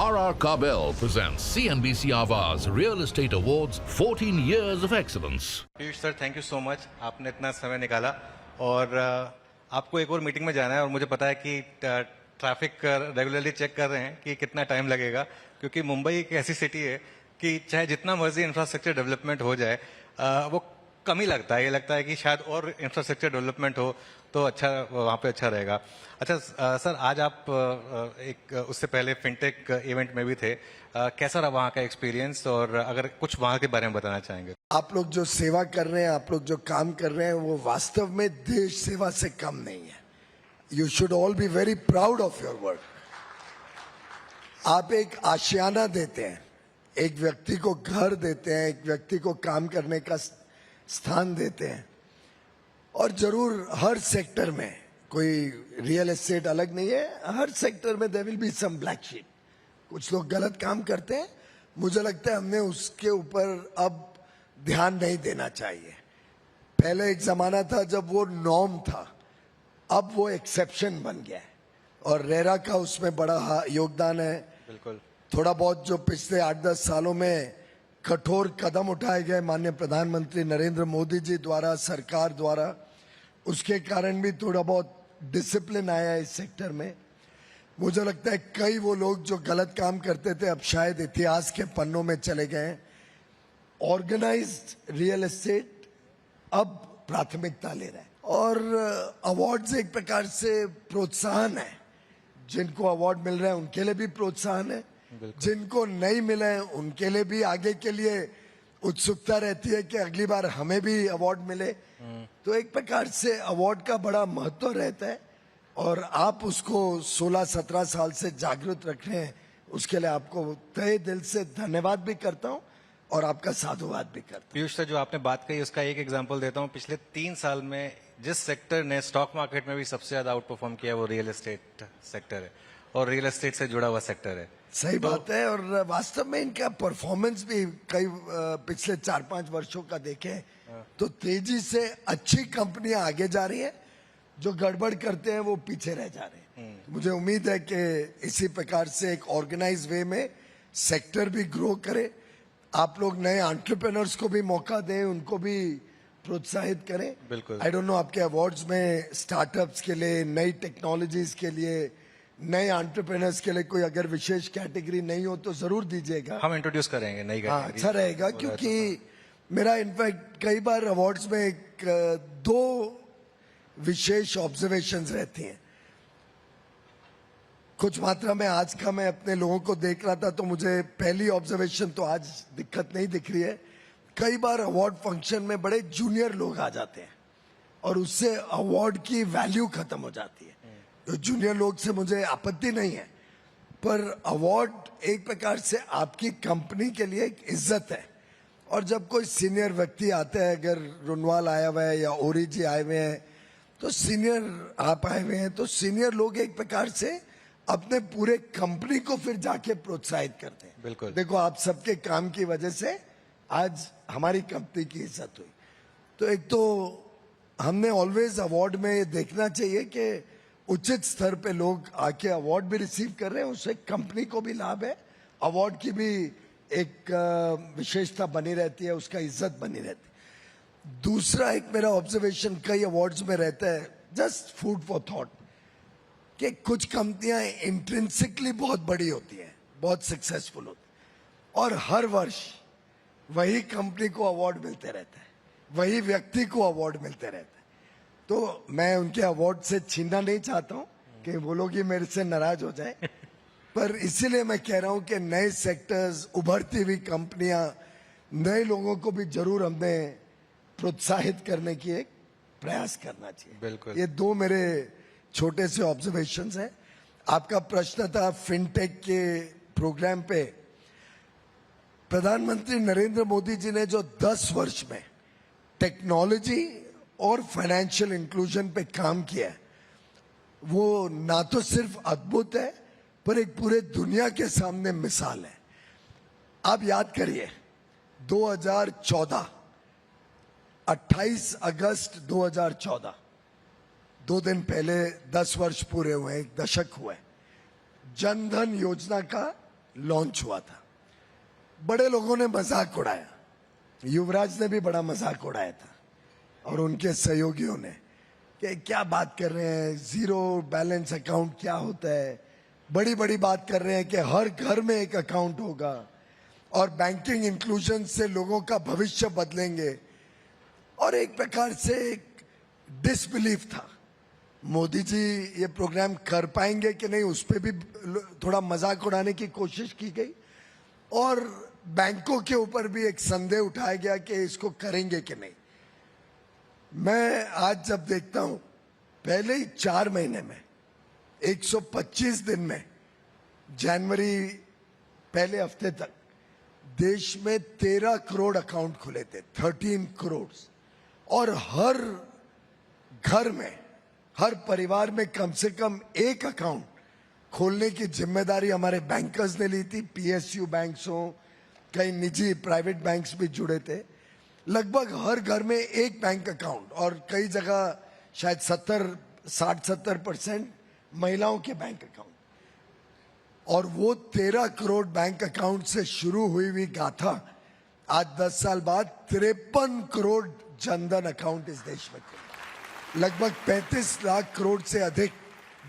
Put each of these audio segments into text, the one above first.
R.R. Kabel presents CNBC Awaaz Real Estate Awards 14 Years of Excellence. Piyush sir, thank you so much, आपने इतना समय निकाला। और आपको एक और मीटिंग में जाना है और मुझे पता है कि ट्रैफिक रेगुलरली चेक कर रहे हैं कि कितना टाइम लगेगा, क्योंकि मुंबई एक ऐसी सिटी है कि चाहे जितना मर्जी इंफ्रास्ट्रक्चर डेवलपमेंट हो जाए वो कम ही लगता है। ये लगता है कि शायद और इंफ्रास्ट्रक्चर डेवलपमेंट हो तो अच्छा, वहाँ पे अच्छा रहेगा। अच्छा सर, आज आप एक उससे पहले फिनटेक इवेंट में भी थे, कैसा रहा वहाँ का एक्सपीरियंस, और अगर कुछ वहाँ के बारे में बताना चाहेंगे? आप लोग जो सेवा कर रहे हैं, आप लोग जो काम कर रहे हैं, वो वास्तव में देश सेवा से कम नहीं है। You should all be very proud of your work. आप एक आशियाना देते हैं, एक व्यक्ति को घर देते हैं, एक व्यक्ति को काम करने का स्थान देते हैं। और जरूर हर सेक्टर में, कोई रियल एस्टेट अलग नहीं है, हर सेक्टर में there will be some black sheep. कुछ लोग गलत काम करते हैं, मुझे लगता है हमने उसके ऊपर अब ध्यान नहीं देना चाहिए। पहले एक जमाना था जब वो नॉर्म था, अब वो एक्सेप्शन बन गया है, और रेरा का उसमें बड़ा योगदान है। बिल्कुल। थोड़ा बहुत जो पिछले 8-10 सालों में कठोर कदम उठाए गए माननीय प्रधानमंत्री नरेंद्र मोदी जी द्वारा, सरकार द्वारा, उसके कारण भी थोड़ा बहुत डिसिप्लिन आया है इस सेक्टर में। मुझे लगता है कई वो लोग जो गलत काम करते थे अब शायद इतिहास के पन्नों में चले गए। ऑर्गेनाइज्ड रियल एस्टेट अब प्राथमिकता ले रहा है, और अवार्ड्स एक प्रकार से प्रोत्साहन है। जिनको अवार्ड मिल रहे हैं उनके लिए भी प्रोत्साहन है, जिनको नहीं मिले हैं उनके लिए भी आगे के लिए उत्सुकता रहती है कि अगली बार हमें भी अवार्ड मिले। तो एक प्रकार से अवार्ड का बड़ा महत्व रहता है, और आप उसको 16-17 साल से जागृत रख रहे हैं, उसके लिए आपको तहे दिल से धन्यवाद भी करता हूं और आपका साधुवाद भी करता हूं। पीयूष सर, जो आपने बात कही उसका एक एग्जांपल देता हूं। पिछले 3 साल में जिस सेक्टर ने स्टॉक मार्केट में भी सबसे ज्यादा आउट परफॉर्म किया वो रियल एस्टेट सेक्टर है, और रियल एस्टेट से जुड़ा हुआ सेक्टर है। सही बात है, और वास्तव में इनका परफॉर्मेंस भी कई पिछले 4-5 वर्षों का देखें तो तेजी से अच्छी कंपनियां आगे जा रही हैं, जो गड़बड़ करते हैं वो पीछे रह जा रहे हैं। तो मुझे उम्मीद है कि इसी प्रकार से एक ऑर्गेनाइज वे में सेक्टर भी ग्रो करे। आप लोग नए एंटरप्रेन्योर्स को भी मौका दें, उनको भी प्रोत्साहित करें। बिल्कुल। आई डोंट नो, आपके अवार्ड्स में स्टार्टअप्स के लिए, नई टेक्नोलॉजीज के लिए, नए एंटरप्रेन्योर्स के लिए कोई अगर विशेष कैटेगरी नहीं हो तो जरूर दीजिएगा। हम इंट्रोड्यूस करेंगे नई हाँ, कैटेगरी। अच्छा रहेगा, क्योंकि मेरा इनफैक्ट कई बार अवार्ड्स में एक 2 विशेष ऑब्जर्वेशंस रहती हैं। कुछ मात्रा में आज का मैं अपने लोगों को देख रहा था तो मुझे पहली ऑब्जर्वेशन तो आज दिक्कत नहीं दिख रही है। कई बार अवार्ड फंक्शन में बड़े जूनियर लोग आ जाते हैं और उससे अवार्ड की वैल्यू खत्म हो जाती है। तो जूनियर लोग से मुझे आपत्ति नहीं है, पर अवार्ड एक प्रकार से आपकी कंपनी के लिए एक इज्जत है। और जब कोई सीनियर व्यक्ति आता है, अगर रुनवाल आया हुआ है या ओरी जी आए हुए हैं, तो सीनियर आप आए हुए हैं, तो सीनियर लोग एक प्रकार से अपने पूरे कंपनी को फिर जाके प्रोत्साहित करते हैं। बिल्कुल। देखो, आप सबके काम की वजह से आज हमारी कंपनी की इज्जत हुई। तो एक तो हमने ऑलवेज अवार्ड में ये देखना चाहिए कि उचित स्तर पे लोग आके अवार्ड भी रिसीव कर रहे हैं, उससे कंपनी को भी लाभ है, अवार्ड की भी एक विशेषता बनी रहती है, उसका इज्जत बनी रहती है। दूसरा एक मेरा ऑब्जर्वेशन कई अवार्ड्स में रहता है, जस्ट फूड फॉर थॉट, कि कुछ कंपनियां इंट्रिंसिकली बहुत बड़ी होती हैं, बहुत सक्सेसफुल होती हैं, और हर वर्ष वही कंपनी को अवार्ड मिलते रहता है, वही व्यक्ति को अवार्ड मिलते रहता है। तो मैं उनके अवार्ड से छीनना नहीं चाहता हूं कि वो लोग ही मेरे से नाराज हो जाए, पर इसीलिए मैं कह रहा हूं कि नए सेक्टर्स, उभरती हुई कंपनियां, नए लोगों को भी जरूर हमने प्रोत्साहित करने की एक प्रयास करना चाहिए। बिल्कुल। ये 2 मेरे छोटे से ऑब्जर्वेशंस हैं। आपका प्रश्न था फिनटेक के प्रोग्राम पे। प्रधानमंत्री नरेंद्र मोदी जी ने जो 10 वर्ष में टेक्नोलॉजी और फाइनेंशियल इंक्लूजन पे काम किया है, वो ना तो सिर्फ अद्भुत है, पर एक पूरे दुनिया के सामने मिसाल है। आप याद करिए, 2014, 28 अगस्त 2014, 2 दिन पहले 10 वर्ष पूरे हुए, 1 दशक हुआ है। जनधन योजना का लॉन्च हुआ था, बड़े लोगों ने मजाक उड़ाया, युवराज ने भी बड़ा मजाक उड़ाया था और उनके सहयोगियों ने कि क्या बात कर रहे हैं, जीरो बैलेंस अकाउंट क्या होता है, बड़ी बड़ी बात कर रहे हैं कि हर घर में एक अकाउंट होगा और बैंकिंग इंक्लूजन से लोगों का भविष्य बदलेंगे। और एक प्रकार से एक डिसबिलीफ था, मोदी जी ये प्रोग्राम कर पाएंगे कि नहीं, उस पर भी थोड़ा मजाक उड़ाने की कोशिश की गई और बैंकों के ऊपर भी एक संदेह उठाया गया कि इसको करेंगे कि नहीं। मैं आज जब देखता हूं, पहले ही 4 महीने में 125 दिन में जनवरी पहले हफ्ते तक देश में 13 करोड़ अकाउंट खुले थे, 13 करोड़, और हर घर में, हर परिवार में कम से कम एक अकाउंट खोलने की जिम्मेदारी हमारे बैंकर्स ने ली थी। पीएसयू बैंक्स हो, कई निजी प्राइवेट बैंक्स भी जुड़े थे। लगभग हर घर में एक बैंक अकाउंट और कई जगह शायद 60-70% महिलाओं के बैंक अकाउंट। और वो 13 करोड़ बैंक अकाउंट से शुरू हुई हुई गाथा आज 10 साल बाद 53 करोड़ जनधन अकाउंट इस देश में खुले। लगभग 35 लाख करोड़ से अधिक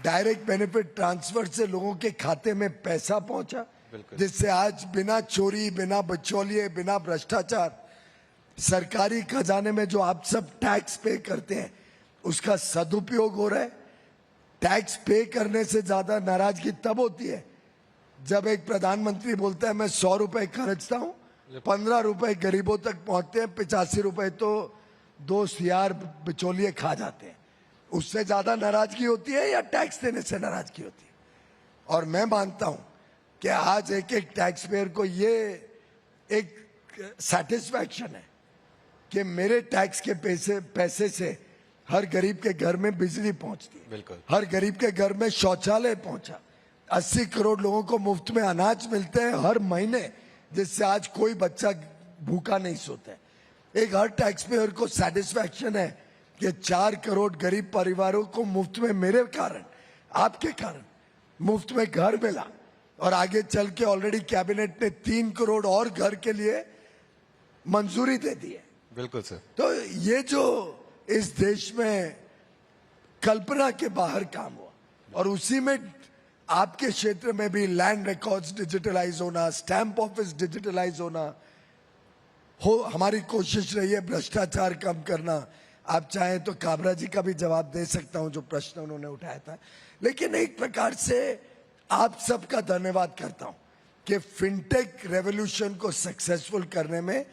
डायरेक्ट बेनिफिट ट्रांसफर से लोगों के खाते में पैसा पहुंचा, जिससे आज बिना चोरी, बिना बिचौलिए, बिना भ्रष्टाचार सरकारी खजाने में जो आप सब टैक्स पे करते हैं उसका सदुपयोग हो रहा है। टैक्स पे करने से ज्यादा नाराजगी तब होती है जब एक प्रधानमंत्री बोलता है मैं 100 रुपए खर्चता हूं, 15 रुपए गरीबों तक पहुंचते हैं, 85 रुपए तो 2 CR बिचौलिए खा जाते हैं। उससे ज्यादा नाराजगी होती है या टैक्स देने से नाराजगी होती है? और मैं मानता हूं कि आज एक एक टैक्स पेयर को ये एक सेटिस्फैक्शन है कि मेरे टैक्स के पैसे से हर गरीब के घर में बिजली पहुंचती है, बिल्कुल, हर हर गरीब के घर में शौचालय पहुंचा, 80 करोड़ लोगों को मुफ्त में अनाज मिलते हैं हर महीने, जिससे आज कोई बच्चा भूखा नहीं सोता है। एक हर टैक्स पेयर को सेटिस्फैक्शन है कि 4 करोड़ गरीब परिवारों को मुफ्त में, मेरे कारण, आपके कारण मुफ्त में घर मिला। और आगे चल के ऑलरेडी कैबिनेट ने 3 करोड़ और घर के लिए मंजूरी दे दी है। बिल्कुल सर। तो ये जो इस देश में कल्पना के बाहर काम हुआ, और उसी में आपके क्षेत्र में भी लैंड रिकॉर्ड्स डिजिटलाइज होना, स्टैंप ऑफिस डिजिटलाइज होना हो, हमारी कोशिश रही है भ्रष्टाचार कम करना। आप चाहें तो काबरा जी का भी जवाब दे सकता हूं जो प्रश्न उन्होंने उठाया था। लेकिन एक प्रकार से आप सबका धन्यवाद करता हूं कि फिनटेक रेवोल्यूशन को सक्सेसफुल करने में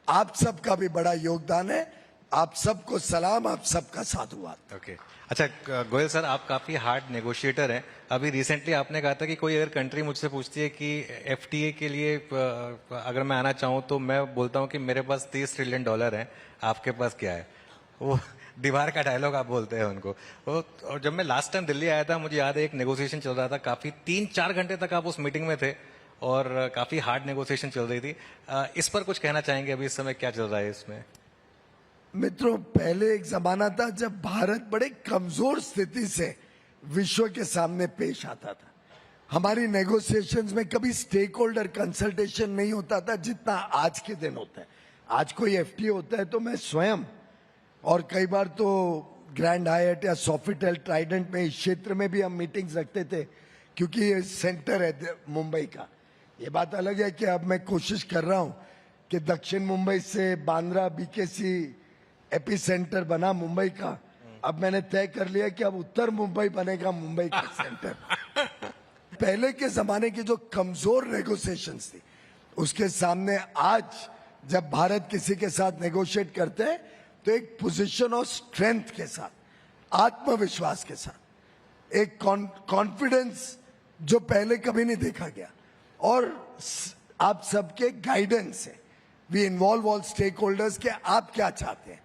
आप सबका भी बड़ा योगदान है। आप सबको सलाम, आप सबका साधुवाद। ओके, अच्छा गोयल सर, आप काफी हार्ड नेगोशिएटर हैं। अभी रिसेंटली आपने कहा था कि कोई अगर कंट्री मुझसे पूछती है कि एफटीए के लिए अगर मैं आना चाहूं तो मैं बोलता हूं कि मेरे पास $30 ट्रिलियन है, आपके पास क्या है? वो दीवार का डायलॉग आप बोलते हैं उनको। और जब मैं लास्ट टाइम दिल्ली आया था, मुझे याद है एक नेगोशिएशन चल रहा था, काफी 3-4 घंटे तक आप उस मीटिंग में थे और काफी हार्ड नेगोशिएशन चल रही थी। इस पर कुछ कहना चाहेंगे? अभी इस समय क्या चल रहा है इसमें? मित्रों, पहले एक जमाना था जब भारत बड़े कमजोर स्थिति से विश्व के सामने पेश आता था। हमारी नेगोशिएशंस में कभी स्टेक होल्डर कंसल्टेशन नहीं होता था जितना आज के दिन होता है। आज कोई एफटीए होता है तो मैं स्वयं, और कई बार तो ग्रैंड हायट या सोफिटेल ट्राइडेंट में, इस क्षेत्र में भी हम मीटिंग्स रखते थे क्योंकि ये सेंटर है मुंबई का। ये बात अलग है कि अब मैं कोशिश कर रहा हूं कि दक्षिण मुंबई से बांद्रा बीकेसी एपी सेंटर बना मुंबई का। अब मैंने तय कर लिया कि अब उत्तर मुंबई बनेगा मुंबई का सेंटर। पहले के जमाने की जो कमजोर नेगोशिएशंस थी उसके सामने आज जब भारत किसी के साथ नेगोशिएट करते हैं तो एक पोजीशन ऑफ स्ट्रेंथ के साथ, आत्मविश्वास के साथ, एक कॉन्फिडेंस जो पहले कभी नहीं देखा गया, और आप सबके गाइडेंस से we involve all stakeholders के आप क्या चाहते हैं,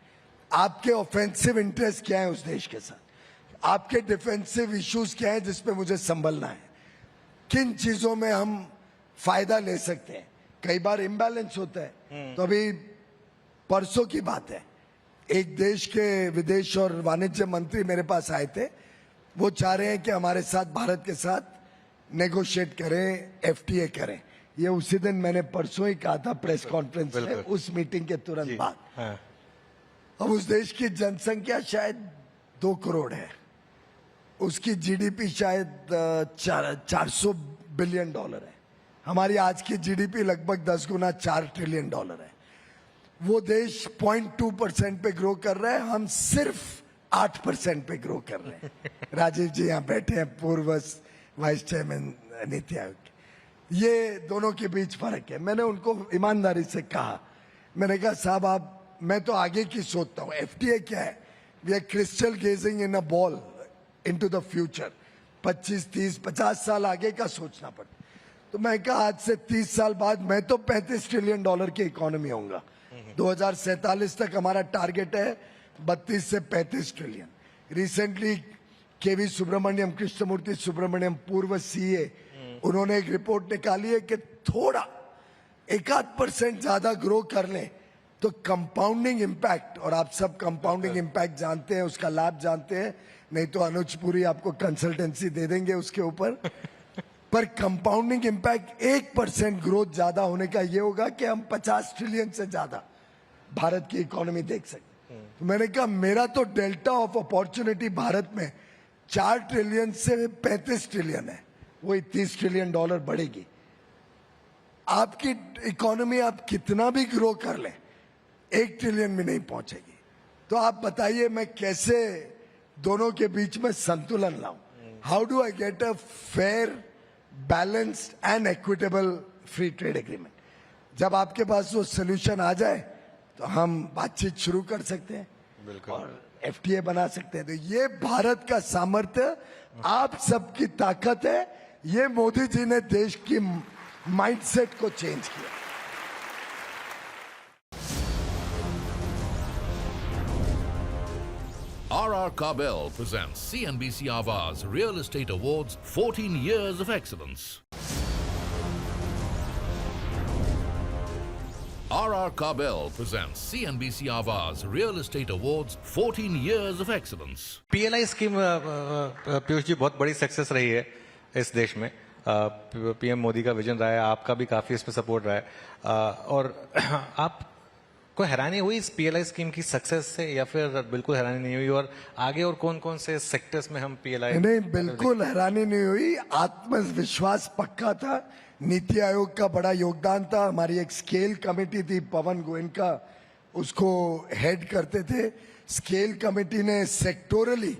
आपके ऑफेंसिव इंटरेस्ट क्या है उस देश के साथ, आपके डिफेंसिव इश्यूज क्या है जिसपे मुझे संभलना है, किन चीजों में हम फायदा ले सकते हैं। कई बार इम्बैलेंस होता है। तो अभी परसों की बात है, एक देश के विदेश और वाणिज्य मंत्री मेरे पास आए थे। वो चाह रहे हैं कि हमारे साथ, भारत के साथ नेगोशिएट करें, एफटीए करें। ये उसी दिन मैंने परसों ही कहा था प्रेस कॉन्फ्रेंस में, बिल्कुल। उस मीटिंग के तुरंत बाद। हाँ, अब उस देश की जनसंख्या शायद 2 करोड़ है, उसकी जीडीपी शायद 400 बिलियन डॉलर है। हमारी आज की जीडीपी लगभग 10 गुना 4 ट्रिलियन डॉलर है। वो देश 0.2% पे ग्रो कर रहा है, हम सिर्फ 8% पे ग्रो कर रहे हैं। राजीव जी यहाँ बैठे हैं, पूर्व वाइस चेयरमैन नीति आयोग के। ये दोनों के बीच फर्क है। मैंने उनको ईमानदारी से कहा, मैंने कहा साहब आप, मैं तो आगे की सोचता हूँ। एफटीए क्या है? We are crystal gazing in a ball into the future. 25, 30, 50 साल आगे का सोचना पड़ता। तो मैं कहा आज से 30 साल बाद मैं तो 35 ट्रिलियन डॉलर की इकोनॉमी होऊंगा। 2047 तक हमारा टारगेट है 32 से 35 ट्रिलियन। रिसेंटली केवी सुब्रमण्यम, कृष्णमूर्ति सुब्रमण्यम, पूर्व सीए, उन्होंने एक रिपोर्ट निकाली है कि थोड़ा 1-8% ज्यादा ग्रो कर लें तो कंपाउंडिंग इम्पैक्ट, और आप सब कंपाउंडिंग इम्पैक्ट जानते हैं, उसका लाभ जानते हैं, नहीं तो अनुज पुरी आपको कंसल्टेंसी दे देंगे उसके ऊपर। पर कंपाउंडिंग इम्पैक्ट 1% ग्रोथ ज्यादा होने का ये होगा कि हम 50 ट्रिलियन से ज्यादा भारत की इकोनॉमी देख सकते। तो मैंने कहा मेरा तो डेल्टा ऑफ अपॉर्चुनिटी भारत में 4 ट्रिलियन से 35 ट्रिलियन है, वही 30 ट्रिलियन डॉलर बढ़ेगी। आपकी इकोनॉमी आप कितना भी ग्रो कर लें 1 ट्रिलियन में नहीं पहुंचेगी। तो आप बताइए मैं कैसे दोनों के बीच में संतुलन लाऊं? How do I get a fair, balanced and equitable free trade agreement? जब आपके पास वो सोल्यूशन आ जाए तो हम बातचीत शुरू कर सकते हैं और एफटीए बना सकते हैं। तो ये भारत का सामर्थ्य, आप सबकी ताकत है। ये मोदी जी ने देश की माइंडसेट को चेंज किया। RR Kabel presents CNBC Awaaz Real Estate Awards 14 Years of Excellence. RR Kabel presents CNBC Awaaz Real Estate Awards 14 Years of Excellence. PLI scheme Piyush ji बहुत बड़ी सक्सेस रही है इस देश में। पीएम मोदी का विजन रहा है, आपका भी काफी इस पे सपोर्ट रहा है, और आप कोई हैरानी हुई इस पीएलआई स्कीम की सक्सेस से, या फिर बिल्कुल हैरानी नहीं हुई? और आगे और कौन कौन से सेक्टर्स में हम पीएलआई? नहीं, बिल्कुल हैरानी नहीं हुई। आत्मविश्वास पक्का था, नीति आयोग का बड़ा योगदान था। हमारी एक स्केल कमेटी थी, पवन गोयनका उसको हेड करते थे। स्केल कमेटी ने सेक्टोरली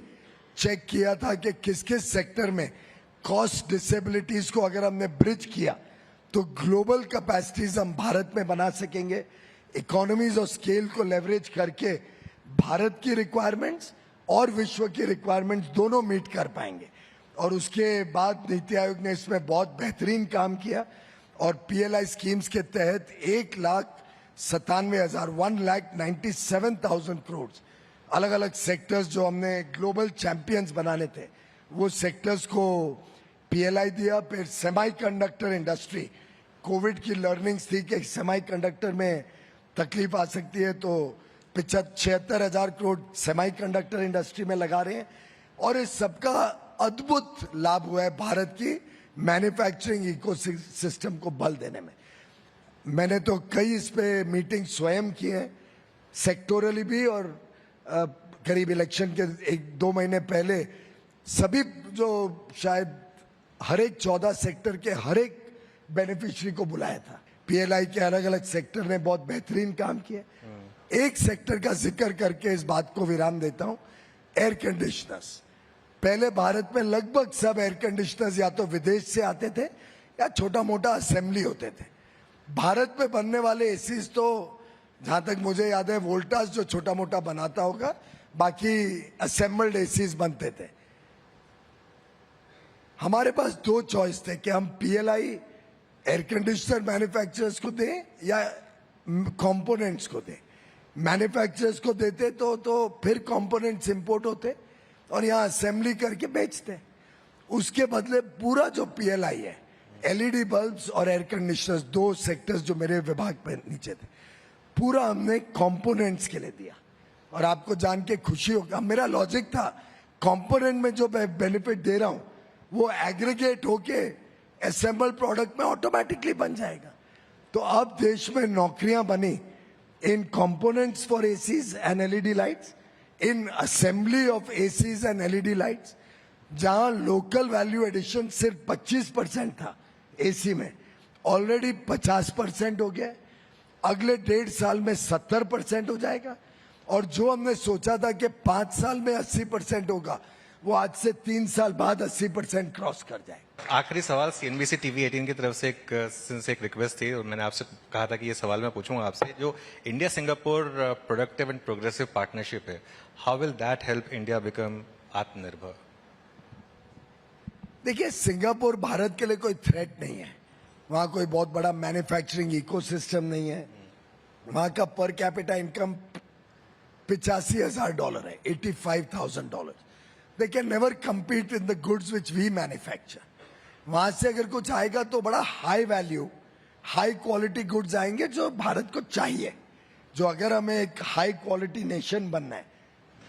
चेक किया था कि किस किस सेक्टर में कॉस्ट डिसेबिलिटीज को अगर हमने ब्रिज किया तो ग्लोबल कैपेसिटीज हम भारत में बना सकेंगे। इकोनॉमीज और स्केल को लेवरेज करके भारत की रिक्वायरमेंट्स और विश्व की रिक्वायरमेंट्स दोनों मीट कर पाएंगे। और उसके बाद नीति आयोग ने इसमें बहुत बेहतरीन काम किया और पीएलआई स्कीम्स के तहत 1,97,000 करोड़ अलग अलग सेक्टर्स जो हमने ग्लोबल चैंपियंस बनाने थे वो सेक्टर्स को पीएलआई दिया। फिर सेमीकंडक्टर इंडस्ट्री, कोविड की लर्निंग्स थी कि सेमीकंडक्टर में तकलीफ आ सकती है, तो 76,000 करोड़ सेमीकंडक्टर इंडस्ट्री में लगा रहे हैं। और इस सबका अद्भुत लाभ हुआ है भारत की मैन्युफैक्चरिंग इकोसिस्टम को बल देने में। मैंने तो कई इस पे मीटिंग स्वयं की है, सेक्टोरली भी, और करीब इलेक्शन के 1-2 महीने पहले सभी जो शायद हर एक 14 सेक्टर के हर एक बेनिफिशियरी को बुलाया था। पीएलआई के अलग अलग सेक्टर ने बहुत बेहतरीन काम किया। एक सेक्टर का जिक्र करके इस बात को विराम देता हूं, एयर कंडीशनर्स। पहले भारत में लगभग सब एयर कंडीशनर्स या तो विदेश से आते थे या छोटा मोटा असेंबली होते थे। भारत में बनने वाले एसीज तो जहां तक मुझे याद है वोल्टास जो छोटा मोटा बनाता होगा, बाकी असेंबल्ड एसीज बनते थे। हमारे पास 2 चॉइस थे कि हम पीएलआई एयर कंडीशनर मैन्युफैक्चरर्स को दें या कंपोनेंट्स को दें। मैन्युफैक्चरर्स को देते तो फिर कंपोनेंट्स इंपोर्ट होते और यहाँ असेंबली करके बेचते। उसके बदले पूरा जो पीएलआई है, एलईडी बल्ब्स और एयर कंडीशनर्स, 2 सेक्टर्स जो मेरे विभाग पे नीचे थे, पूरा हमने कंपोनेंट्स के लिए दिया। और आपको जान के खुशी होगा, मेरा लॉजिक था कंपोनेंट में जो बेनिफिट दे रहा हूं वो एग्रीगेट होके असेंबल प्रोडक्ट में ऑटोमेटिकली बन जाएगा। तो अब देश में नौकरियां बनी in components for ACs and LED lights, in assembly of ACs and LED lights, जहां लोकल वैल्यू एडिशन सिर्फ 25% था एसी में, ऑलरेडी 50% हो गया। अगले 1.5 साल में 70% हो जाएगा, और जो हमने सोचा था कि 5 साल में 80% होगा, वो आज से 3 साल बाद 80% क्रॉस कर जाएगा। आखिरी सवाल सीएनबीसी टीवी 18 की तरफ से एक रिक्वेस्ट थी, और मैंने आपसे कहा था कि ये सवाल मैं पूछूंगा आपसे। जो India Singapore productive and progressive partnership है, how will that help India become Atmanirbhar? देखिए, सिंगापुर भारत के लिए कोई थ्रेट नहीं है। वहां कोई बहुत बड़ा मैन्युफैक्चरिंग इकोसिस्टम नहीं है। वहां का पर कैपिटा इनकम $85,000 है, $85,000। They can never compete in the goods which we manufacture। वहां से अगर कुछ आएगा तो बड़ा high value, high quality goods आएंगे जो भारत को चाहिए। जो अगर हमें एक हाई क्वालिटी नेशन बनना है,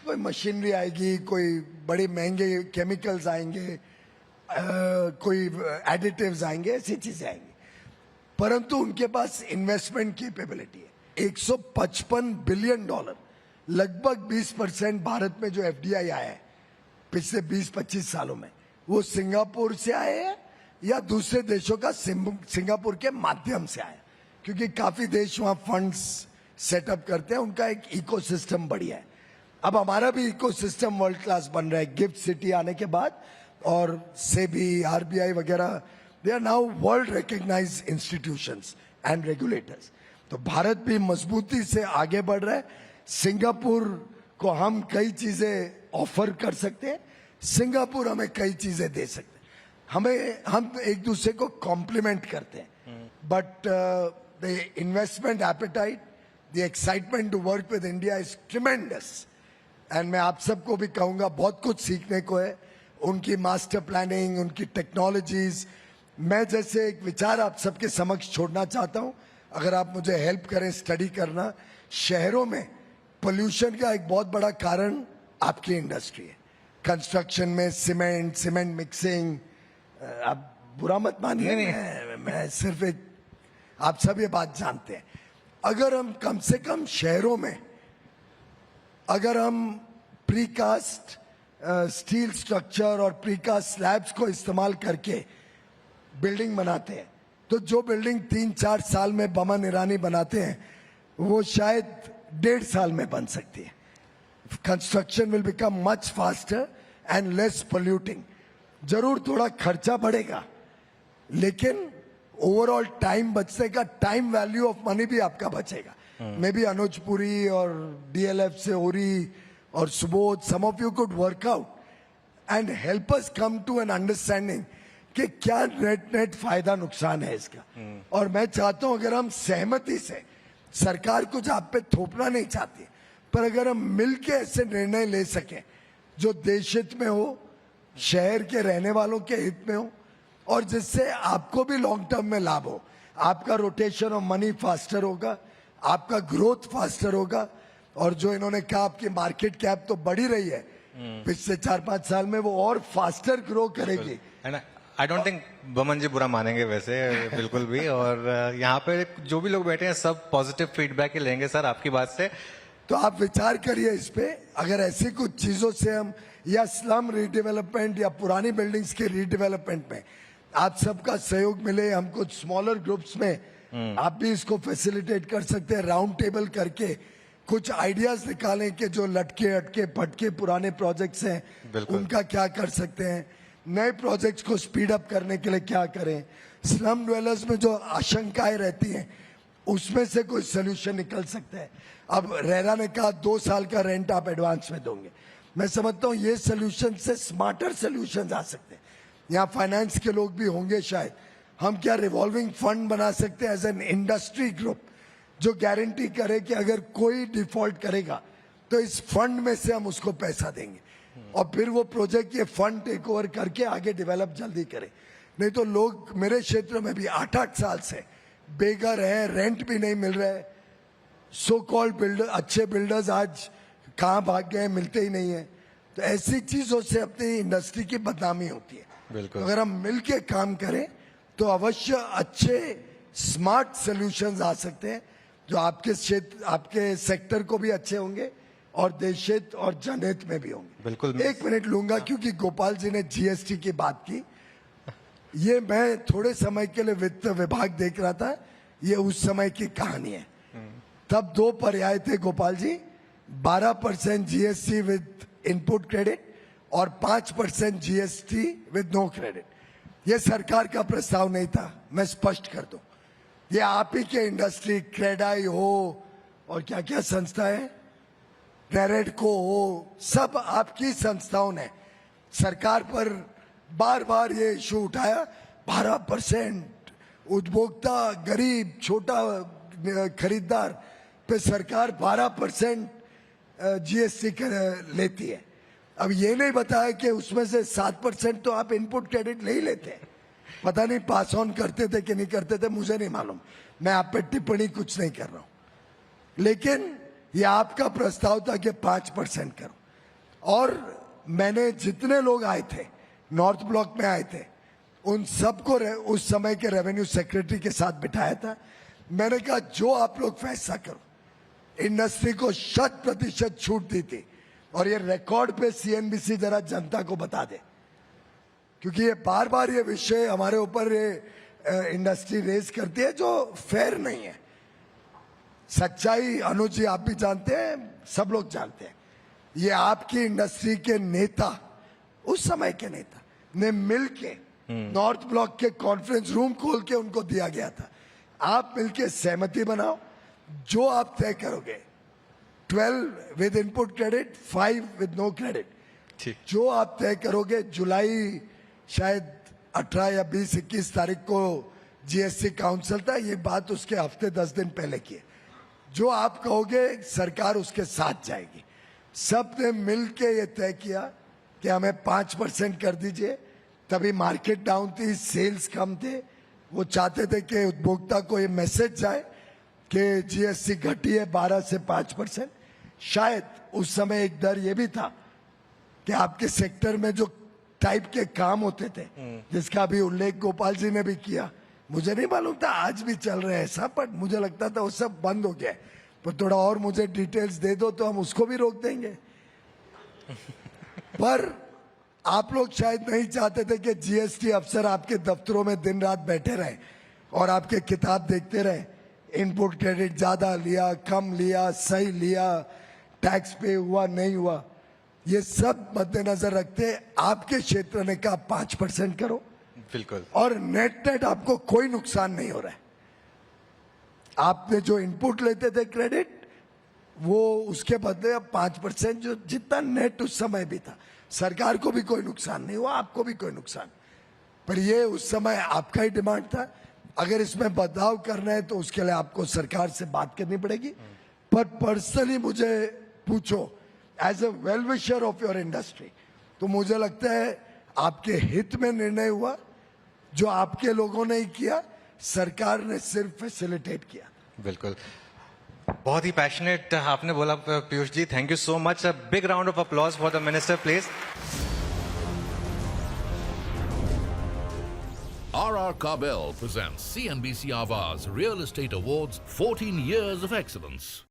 कोई मशीनरी आएगी, कोई बड़े महंगे केमिकल्स आएंगे, कोई एडिटिव्स आएंगे, ऐसी चीजें आएंगी। परंतु उनके पास इन्वेस्टमेंट कैपेबिलिटी है। $155 बिलियन, लगभग 20% भारत में जो एफडीआई आया है पिछले 20-25 सालों में, वो सिंगापुर से आए हैं या दूसरे देशों का सिंगापुर के माध्यम से आया, क्योंकि काफी देश वहां फंड्स सेटअप करते हैं। उनका एक इकोसिस्टम बढ़िया है। अब हमारा भी इकोसिस्टम वर्ल्ड क्लास बन रहा है गिफ्ट सिटी आने के बाद, और सेबी, आरबीआई वगैरह, they are now world recognized institutions and regulators. तो भारत भी मजबूती से आगे बढ़ रहा है। सिंगापुर को हम कई चीजें ऑफर कर सकते हैं, सिंगापुर हमें कई चीजें दे सकते हैं। हम एक दूसरे को कॉम्प्लीमेंट करते हैं। But the investment appetite, the excitement to work with India is tremendous. And मैं आप सबको भी कहूंगा, बहुत कुछ सीखने को है। उनकी मास्टर प्लानिंग, उनकी टेक्नोलॉजीज। मैं जैसे एक विचार आप सबके समक्ष छोड़ना चाहता हूं, अगर आप मुझे हेल्प करें स्टडी करना। शहरों में पोल्यूशन का एक बहुत बड़ा कारण आपकी इंडस्ट्री है। कंस्ट्रक्शन में सीमेंट मिक्सिंग, आप बुरा मत मानिए, मैं सिर्फ एक, आप सब ये बात जानते हैं। अगर हम कम से कम शहरों में, अगर हम प्रीकास्ट स्टील स्ट्रक्चर और प्रीकास्ट स्लैब्स को इस्तेमाल करके बिल्डिंग बनाते हैं, तो जो बिल्डिंग 3-4 साल में बमन ईरानी बनाते हैं, वो शायद 1.5 साल में बन सकती है। Construction will become much faster and less polluting. जरूर थोड़ा खर्चा बढ़ेगा, लेकिन ओवरऑल टाइम बचने का, टाइम वैल्यू ऑफ मनी भी आपका बचेगा। मे बी अनुज पुरी और डीएलएफ से ओरी और Subodh, some of you could work out and help us come to an understanding कि क्या नेट फायदा नुकसान है इसका। और मैं चाहता हूं, अगर हम सहमति से, सरकार कुछ आप पे थोपना नहीं चाहती, पर अगर हम मिलके ऐसे निर्णय ले सकें जो देश हित में हो, शहर के रहने वालों के हित में हो, और जिससे आपको भी लॉन्ग टर्म में लाभ हो, आपका रोटेशन ऑफ मनी फास्टर होगा, आपका ग्रोथ फास्टर होगा। और जो इन्होंने कहा, आपकी मार्केट कैप तो बढ़ी रही है पिछले 4-5 साल में, वो और फास्टर ग्रो करेगी। आई डोंट थिंक बमन जी बुरा मानेंगे वैसे, बिल्कुल भी। और यहाँ पे जो भी लोग बैठे हैं सब पॉजिटिव फीडबैक ही लेंगे सर आपकी बात से। तो आप विचार करिए इस पे, अगर ऐसी कुछ चीजों से हम, या स्लम रीडेवलपमेंट या पुरानी बिल्डिंग्स के रीडेवलपमेंट में आप सबका सहयोग मिले, हम कुछ स्मॉलर ग्रुप्स में आप भी इसको फैसिलिटेट कर सकते हैं, राउंड टेबल करके कुछ आइडियाज निकालें कि जो लटके अटके फटके पुराने प्रोजेक्ट्स हैं उनका क्या कर सकते हैं, नए प्रोजेक्ट्स को स्पीड अप करने के लिए क्या करें, स्लम ड्वेलर्स में जो आशंकाएं रहती हैं उसमें से कोई सोल्यूशन निकल सकता है। अब रेरा ने कहा 2 साल का रेंट आप एडवांस में दोगे, मैं समझता हूँ ये सोल्यूशन से स्मार्टर सोल्यूशन आ सकते हैं। यहाँ फाइनेंस के लोग भी होंगे शायद, हम क्या रिवॉल्विंग फंड बना सकते हैं एज एन इंडस्ट्री ग्रुप, जो गारंटी करे कि अगर कोई डिफॉल्ट करेगा तो इस फंड में से हम उसको पैसा देंगे, और फिर वो प्रोजेक्ट ये फंड टेक ओवर करके आगे डेवलप जल्दी करे। नहीं तो लोग मेरे क्षेत्र में भी 8-8 साल से बेघर है, रेंट भी नहीं मिल रहा है। सो कॉल्ड बिल्डर, अच्छे बिल्डर्स आज कहाँ भाग गए, मिलते ही नहीं है। तो ऐसी चीजों से अपनी इंडस्ट्री की बदनामी होती है। बिल्कुल। अगर हम मिलके काम करें तो अवश्य अच्छे स्मार्ट सॉल्यूशंस आ सकते हैं जो आपके क्षेत्र, आपके सेक्टर को भी अच्छे होंगे और देश हित और जनहित में भी होंगे। बिल्कुल। एक मिनट लूंगा क्योंकि गोपाल जी ने जीएसटी की बात की। ये मैं थोड़े समय के लिए वित्त विभाग देख रहा था, ये उस समय की कहानी है। तब दो पर्याय थे Gopal ji, 12% GST with input credit और 5% जीएसटी विद नो क्रेडिट। ये सरकार का प्रस्ताव नहीं था, मैं स्पष्ट कर दूं। ये आप ही के इंडस्ट्री, क्रेडाई हो और क्या क्या संस्थाएं, नेरेडको हो, सब आपकी संस्थाओं ने सरकार पर बार बार ये इशू उठाया। 12% उपभोक्ता, गरीब, छोटा खरीदार पे सरकार 12% जीएसटी लेती है। अब ये नहीं बताया कि उसमें से 7% तो आप इनपुट क्रेडिट ले ही लेते हैं। पता नहीं पास ऑन करते थे कि नहीं करते थे, मुझे नहीं मालूम, मैं आप पे टिप्पणी कुछ नहीं कर रहा हूं। लेकिन ये आपका प्रस्ताव था कि 5% करो। और मैंने जितने लोग आए थे, नॉर्थ ब्लॉक में आए थे, उन सबको उस समय के रेवेन्यू सेक्रेटरी के साथ बिठाया था। मैंने कहा जो आप लोग फैसला करो। इंडस्ट्री को 100% छूट दी थी और ये रिकॉर्ड पे सीएनबीसी जरा जनता को बता दे, क्योंकि ये बार बार ये विषय हमारे ऊपर इंडस्ट्री रेज करती है जो फेयर नहीं है। सच्चाई अनुज जी आप भी जानते हैं, सब लोग जानते हैं। ये आपकी इंडस्ट्री के नेता, उस समय के नेता ने मिलके नॉर्थ ब्लॉक के कॉन्फ्रेंस रूम खोल के उनको दिया गया था। आप मिलके सहमति बनाओ, जो आप तय करोगे, 12 with input credit, 5 with no credit, जो आप तय करोगे। जुलाई शायद 18 या 20-21 तारीख को जीएसटी काउंसिल था, ये बात उसके हफ्ते 10 दिन पहले की है। जो आप कहोगे सरकार उसके साथ जाएगी। सब ने मिलके ये तय किया कि हमें 5% कर दीजिए। तभी मार्केट डाउन थी, सेल्स कम थे। वो चाहते थे कि उपभोक्ता को ये मैसेज जाए कि जीएसटी घटी है 12 से 5%। शायद उस समय एक डर ये भी था कि आपके सेक्टर में जो टाइप के काम होते थे, जिसका भी उल्लेख गोपाल जी ने भी किया, मुझे नहीं मालूम था आज भी चल रहे हैं ऐसा, पर मुझे लगता था वो सब बंद हो गया। पर थोड़ा और मुझे डिटेल्स दे दो तो हम उसको भी रोक देंगे। पर आप लोग शायद नहीं चाहते थे कि जीएसटी अफसर आपके दफ्तरों में दिन रात बैठे रहे और आपके किताब देखते रहे, इनपुट क्रेडिट ज्यादा लिया, कम लिया, सही लिया, टैक्स पे हुआ, नहीं हुआ। ये सब मद्देनजर रखते आपके क्षेत्र ने कहा 5% करो। बिल्कुल। और नेट नेट आपको कोई नुकसान नहीं हो रहा है। आपने जो इनपुट लेते थे क्रेडिट, वो उसके बदले अब 5%, जो जितना नेट उस समय भी था, सरकार को भी कोई नुकसान नहीं हुआ, आपको भी कोई नुकसान। पर ये उस समय आपका ही डिमांड था। अगर इसमें बदलाव करना है तो उसके लिए आपको सरकार से बात करनी पड़ेगी। पर पर्सनली मुझे पूछो, as a well wisher of your industry, तो मुझे लगता है आपके हित में निर्णय हुआ। जो आपके लोगों ने ही किया, सरकार ने सिर्फ फैसिलिटेट किया। बिल्कुल, बहुत ही पैशनेट आपने बोला Piyush ji, thank you so much. A big round of applause for the minister please. RR Kabel presents CNBC Awaaz Real Estate Awards 14 Years of Excellence.